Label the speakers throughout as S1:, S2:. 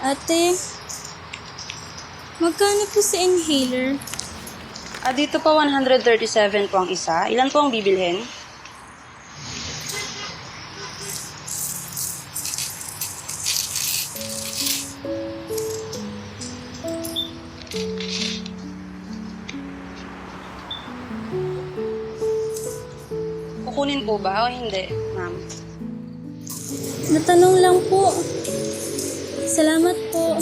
S1: Ate, magkano po sa inhaler?
S2: Dito po 137 po ang isa. Ilan po ang bibilhin? Kukunin po ba o hindi, ma'am?
S1: Natanong lang po. Salamat po.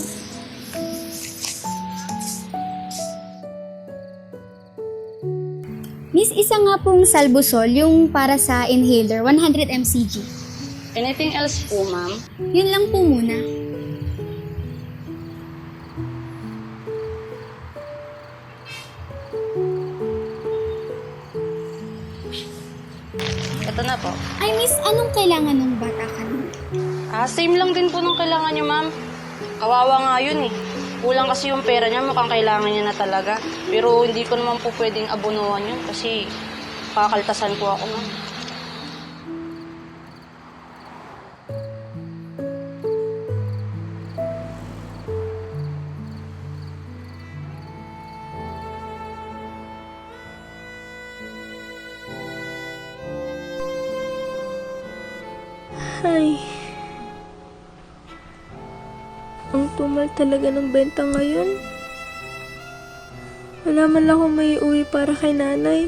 S3: Miss, isa nga pong Salbusol, yung para sa inhaler, 100 mcg.
S2: Anything else po, ma'am?
S3: Yun lang po muna.
S2: Ito na po.
S3: Ay, miss, anong kailangan ng bata kanina?
S2: Same lang din po nung kailangan niyo, ma'am. Kawawa nga yun eh. Kulang kasi yung pera niya, mukhang kailangan niya na talaga. Pero hindi ko naman po pwedeng abunuhan yun kasi kakaltasan po ako, ma'am.
S1: Ay. Ang tumal talaga ng benta ngayon. Wala man lang akong may uwi para kay nanay.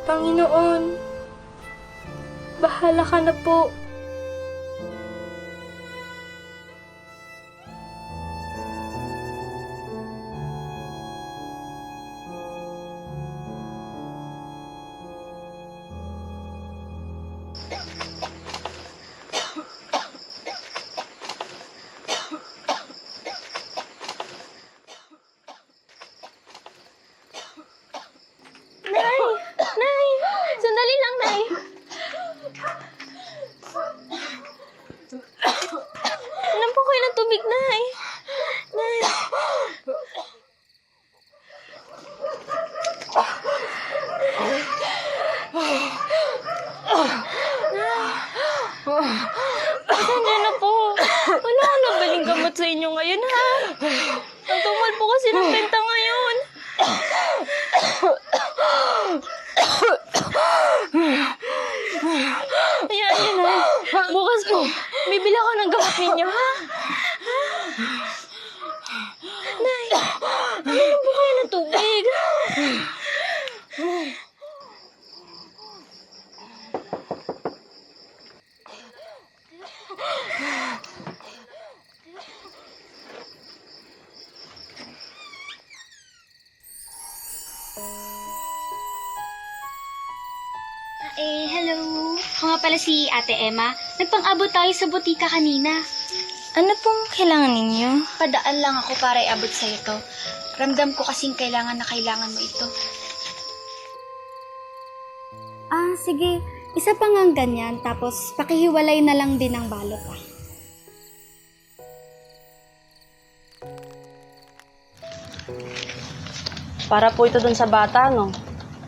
S1: Panginoon, bahala ka na po. Nay! Sandali lang, Nay! Inom po kayo ng tubig, Nay! Nay! Sandali na po. Wala ka na baling gamot sa inyo ngayon, ha? Ang tumal po kasi ng benta ngayon. Ayan, yun na. Bukas po, bibili ako ng gamot ninyo, ha? Nay, ano po kayo ng tubig?
S3: Hello. Ako nga pala si Ate Emma. Nagpang-abot tayo sa butika kanina.
S1: Ano pong kailangan ninyo?
S3: Padaan lang ako para iabot sa'yo to. Ramdam ko kasing kailangan na kailangan mo ito. Sige. Isa pa nga ganyan, tapos pakihiwalay na lang din ang balot,
S2: Para po ito dun sa bata, no?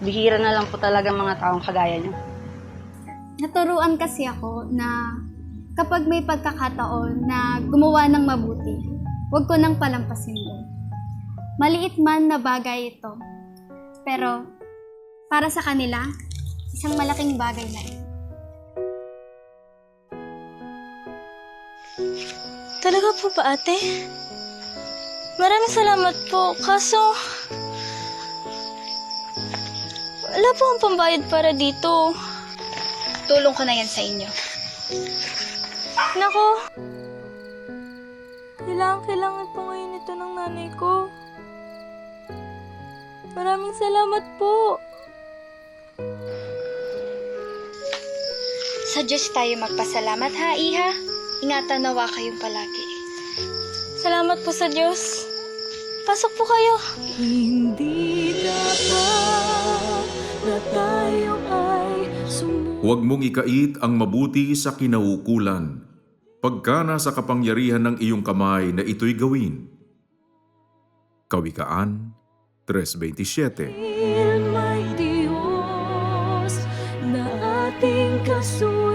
S2: Bihira na lang po talaga mga taong kagaya niyo.
S3: Naturuan kasi ako na kapag may pagkakataon na gumawa ng mabuti, huwag ko nang palampasin doon. Maliit man na bagay ito, pero para sa kanila, isang malaking bagay na ito.
S1: Talaga po ba, ate? Maraming salamat po. Kaso, wala po ang pambayad para dito.
S3: Tulong ko na yan sa inyo.
S1: Nako. Kailangan po ngayon ito ng nanay ko. Maraming salamat po.
S3: Sa Diyos tayo magpasalamat, ha, Iha? Ingatan nawa kayong palagi.
S1: Salamat po sa Diyos. Pasok po kayo.
S4: Hindi dapat na tayo ay
S5: Huwag mong ikait ang mabuti sa kinaukulan, pagka nasa kapangyarihan ng iyong kamay na ito'y gawin. Kawikaan 3:27.
S4: may Diyos na sulat